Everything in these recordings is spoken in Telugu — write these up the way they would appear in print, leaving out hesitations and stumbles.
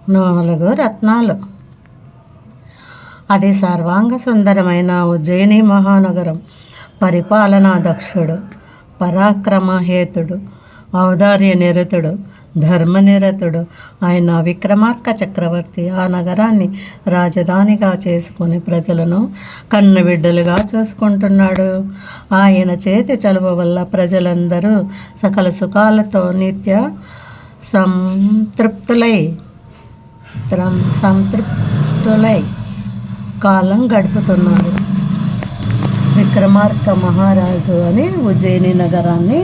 4 రత్నాలు. అది సర్వాంగ సుందరమైన ఉజ్జయిని మహానగరం. పరిపాలనా దక్షుడు, పరాక్రమహేతుడు, ఔదార్య నిరతుడు, ధర్మనిరతుడు ఆయన విక్రమార్క చక్రవర్తి ఆ నగరాన్ని రాజధానిగా చేసుకుని ప్రజలను కన్నబిడ్డలుగా చూసుకుంటున్నాడు. ఆయన చేతి చలువ వల్ల ప్రజలందరూ సకల సుఖాలతో నిత్య సంతృప్తులై కాలం గడుపుతున్నారు. విక్రమార్క మహారాజు అని ఉజ్జయిని నగరాన్ని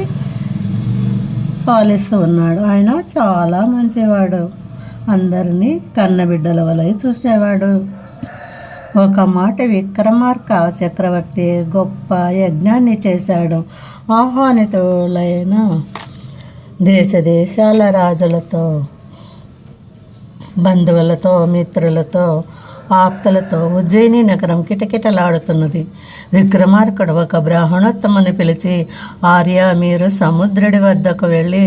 పాలిస్తూ ఉన్నాడు. ఆయన చాలా మంచివాడు, అందరినీ కన్నబిడ్డల వలె చూసేవాడు. ఒక మాట విక్రమార్క చక్రవర్తి గొప్ప యజ్ఞాన్ని చేశాడు. ఆహ్వానితులైన దేశాల రాజులతో, బంధువులతో, మిత్రులతో, ఆప్తులతో ఉజ్జయిని నగరం కిటకిటలాడుతున్నది. విక్రమార్కుడు ఒక బ్రాహ్మణోత్తముని పిలిచి, ఆర్య, మీరు సముద్రుడి వద్దకు వెళ్ళి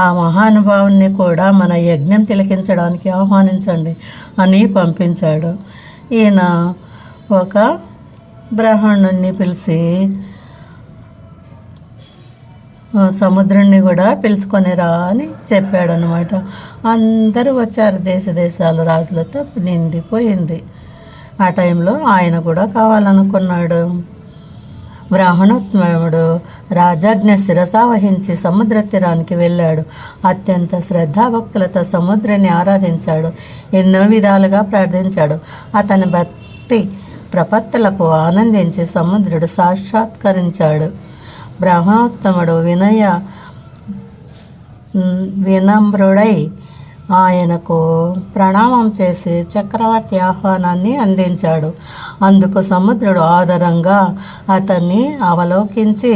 ఆ మహానుభావుని కూడా మన యజ్ఞం తిలకించడానికి ఆహ్వానించండి అని పంపించాడు. ఈయన ఒక బ్రాహ్మణుని పిలిచి సముద్రుణ్ణి కూడా పిలుచుకొని రా అని చెప్పాడు అనమాట. అందరూ వచ్చారు, దేశాల రాజులతో నిండిపోయింది. ఆ టైంలో ఆయన కూడా కావాలనుకున్నాడు. బ్రాహ్మణోత్తముడు రాజాజ్ఞ శిరసావహించి సముద్ర తీరానికి వెళ్ళాడు. అత్యంత శ్రద్ధాభక్తులతో సముద్రాన్ని ఆరాధించాడు. ఎన్నో విధాలుగా ప్రార్థించాడు. అతని భక్తి ప్రపత్తులకు ఆనందించి సముద్రుడు సాక్షాత్కరించాడు. బ్రాహ్మణోత్తముడు వినమ్రుడై ఆయనకు ప్రణామం చేసి చక్రవర్తి ఆహ్వానాన్ని అందించాడు. అందుకు సముద్రుడు ఆదరంగా అతన్ని అవలోకించి,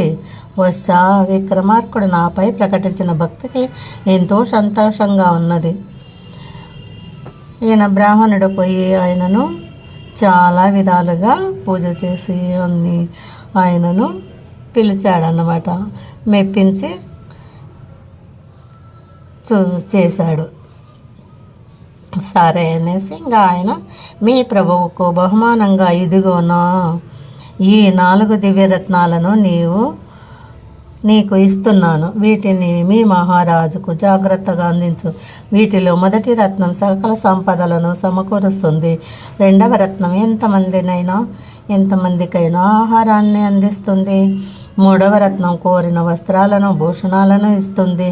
వత్సా, విక్రమార్కుడు నాపై ప్రకటించిన భక్తికి ఎంతో సంతోషంగా ఉన్నది. ఈయన బ్రాహ్మణుడు పోయి ఆయనను చాలా విధాలుగా పూజ చేసి ఆయనను పిలిచాడన్నమాట. మెప్పించి చేశాడు. సరే అనేసి ఇంకా ఆయన, మీ ప్రభువుకు బహుమానంగా ఇదిగోనా ఈ 4 దివ్యరత్నాలను నీకు ఇస్తున్నాను. వీటిని మీ మహారాజుకు జాగ్రత్తగా అందించు. వీటిలో మొదటి రత్నం సకల సంపదలను సమకూరుస్తుంది. 2వ రత్నం ఎంతమందికైనా ఆహారాన్ని అందిస్తుంది. 3వ రత్నం కోరిన వస్త్రాలను, భూషణాలను ఇస్తుంది.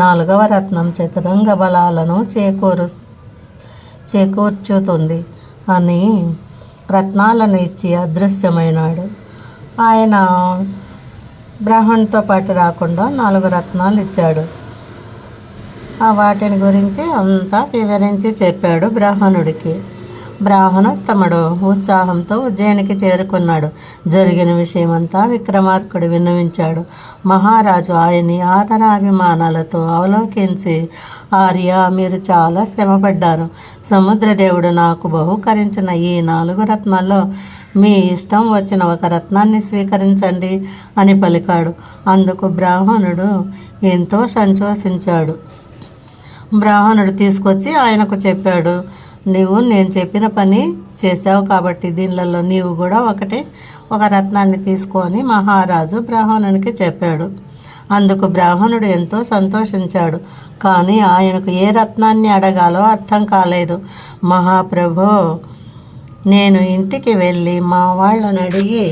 4వ రత్నం చతురంగ బలాలను చేకూర్చుతుంది అని రత్నాలను ఇచ్చి అదృశ్యమైనాడు. ఆయన బ్రాహ్మణుతో పాటు రాకుండా 4 రత్నాలు ఇచ్చాడు. వాటిని గురించి అంతా వివరించి చెప్పాడు బ్రాహ్మణుడికి. బ్రాహ్మణోత్తముడు ఉత్సాహంతో ఉజ్జయినికి చేరుకున్నాడు. జరిగిన విషయమంతా విక్రమార్కుడు విన్నవించాడు. మహారాజు ఆయన్ని ఆదరాభిమానాలతో అవలోకించి, ఆర్య, మీరు చాలా శ్రమపడ్డారు. సముద్రదేవుడు నాకు బహూకరించిన ఈ 4 రత్నాల్లో మీ ఇష్టం వచ్చిన ఒక రత్నాన్ని స్వీకరించండి అని పలికాడు. అందుకు బ్రాహ్మణుడు ఎంతో సంతోషించాడు. బ్రాహ్మణుడు తీసుకొచ్చి ఆయనకు చెప్పాడు, నేను చెప్పిన పని చేశావు కాబట్టి దీనిలలో నీవు కూడా ఒక రత్నాన్ని తీసుకొని మహారాజు బ్రాహ్మణునికి చెప్పాడు. అందుకు బ్రాహ్మణుడు ఎంతో సంతోషించాడు. కానీ ఆయనకు ఏ రత్నాన్ని అడగాలో అర్థం కాలేదు. మహాప్రభో, నేను ఇంటికి వెళ్ళి మా వాళ్ళని అడిగి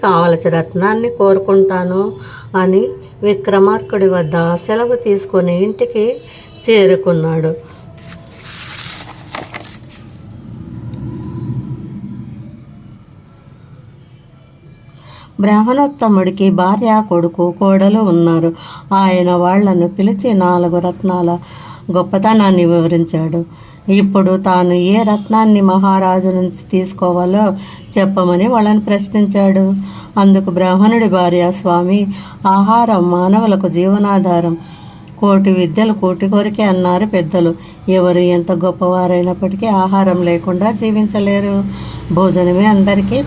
కావలసిన రత్నాన్ని కోరుకుంటాను అని విక్రమార్కుడి వద్ద సెలవు తీసుకొని ఇంటికి చేరుకున్నాడు. బ్రాహ్మణోత్తముడికి భార్య, కొడుకు, కోడలు ఉన్నారు. ఆయన వాళ్లను పిలిచి 4 రత్నాల గొప్పతనాన్ని వివరించాడు. ఇప్పుడు తాను ఏ రత్నాన్ని మహారాజు నుంచి తీసుకోవాలో చెప్పమని వాళ్ళని ప్రశ్నించాడు. అందుకు బ్రాహ్మణుడి భార్య, స్వామి, ఆహారం మానవులకు జీవనాధారం. కోటి విద్యలు కోటి కొరికే అన్నారు పెద్దలు. ఎవరు ఎంత గొప్పవారైనప్పటికీ ఆహారం లేకుండా జీవించలేరు. భోజనమే అందరికీ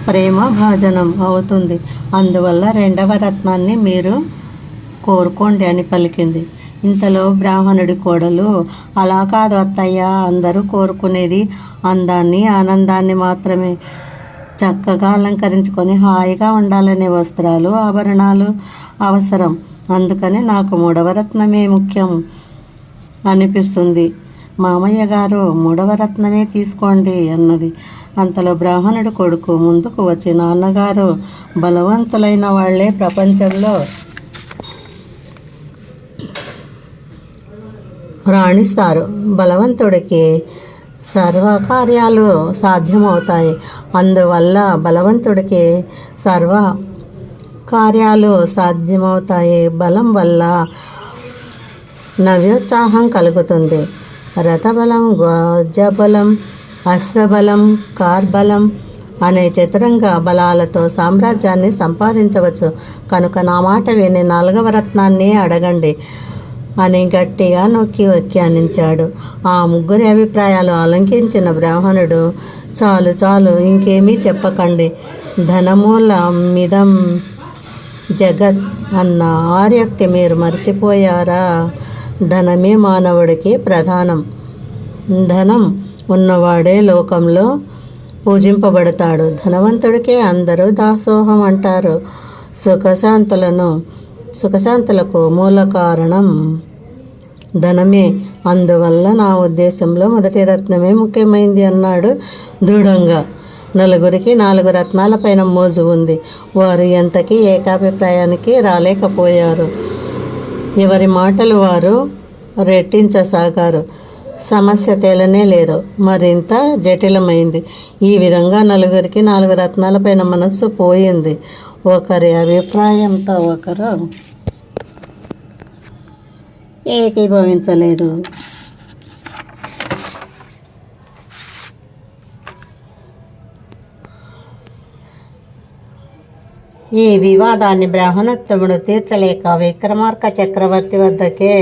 ప్రేమ భాజనం అవుతుంది. అందువల్ల రెండవ రత్నాన్ని మీరు కోరుకోండి అని పలికింది. ఇంతలో బ్రాహ్మణుడి కోడలు, అలా కాదు అత్తయ్య, అందరూ కోరుకునేది అందాన్ని ఆనందాన్ని మాత్రమే. చక్కగా అలంకరించుకొని హాయిగా ఉండాలనే వస్త్రాలు ఆభరణాలు అవసరం. అందుకని నాకు మూడవ రత్నమే ముఖ్యం అనిపిస్తుంది. మామయ్య గారు, మూడవ రత్నమే తీసుకోండి అన్నది. అంతలో బ్రాహ్మణుడు కొడుకు ముందుకు వచ్చి, నాన్నగారు, బలవంతులైన వాళ్లే ప్రపంచంలో రాణిస్తారు. బలవంతుడికి సర్వకార్యాలు సాధ్యమవుతాయి. అందువల్ల బలవంతుడికి సర్వ కార్యాలు సాధ్యమవుతాయి. బలం వల్ల నవ్యోత్సాహం కలుగుతుంది. రథబలం, గజబలం, అశ్వబలం, కార్బలం అనే చతురంగ బలాలతో సామ్రాజ్యాన్ని సంపాదించవచ్చు. కనుక నా మాట విని నాలుగవ రత్నాన్ని అడగండి అని గట్టిగా నొక్కి వ్యాఖ్యానించాడు. ఆ ముగ్గురి అభిప్రాయాలు ఆలంకించిన బ్రాహ్మణుడు, చాలు చాలు, ఇంకేమీ చెప్పకండి. ధనమూలమిదం జగత్ అన్న ఆర్యోక్తి మీరు మర్చిపోయారా? ధనమే మానవుడికి ప్రధానం. ధనం ఉన్నవాడే లోకంలో పూజింపబడతాడు. ధనవంతుడికే అందరూ దాసోహం అంటారు. సుఖశాంతులకు మూల కారణం ధనమే. అందువల్ల నా ఉద్దేశంలో మొదటి రత్నమే ముఖ్యమైంది అన్నాడు దృఢంగా. నలుగురికి 4 రత్నాలపైన మోజు ఉంది. వారు ఎంతకీ ఏకాభిప్రాయానికి రాలేకపోయారు. ఎవరి మాటలు వారు రెట్టించసాగారు. సమస్య తేలనే లేదు, మరింత జటిలమైంది. ఈ విధంగా నలుగురికి 4 రత్నాలపైన మనస్సు పోయింది. ఒకరి అభిప్రాయంతో ఒకరు ఏకీభవించలేదు. ఈ వివాదాన్ని బ్రాహ్మణోత్తముడు తీర్చలేక విక్రమార్క చక్రవర్తి వద్దకే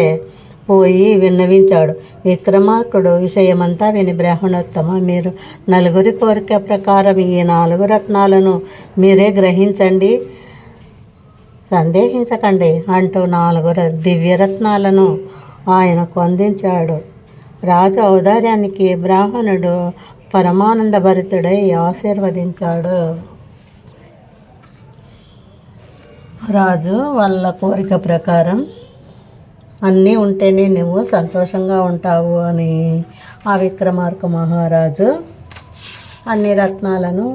పోయి విన్నవించాడు. విక్రమార్కుడు విషయమంతా విని, బ్రాహ్మణోత్తమ, మీరు నలుగురి కోరిక ప్రకారం ఈ 4 రత్నాలను మీరే గ్రహించండి, సందేహించకండి అంటూ 4 దివ్యరత్నాలను ఆయనకు అందించాడు. రాజు ఔదార్యానికి బ్రాహ్మణుడు పరమానందభరితుడై ఆశీర్వదించాడు. రాజు వాళ్ళ కోరిక ప్రకారం అన్నీ ఉంటేనే నువ్వు సంతోషంగా ఉంటావు అని ఆ విక్రమార్క మహారాజు అన్ని రత్నాలను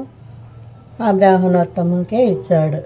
ఆ బ్రాహ్మణోత్తముకే ఇచ్చాడు.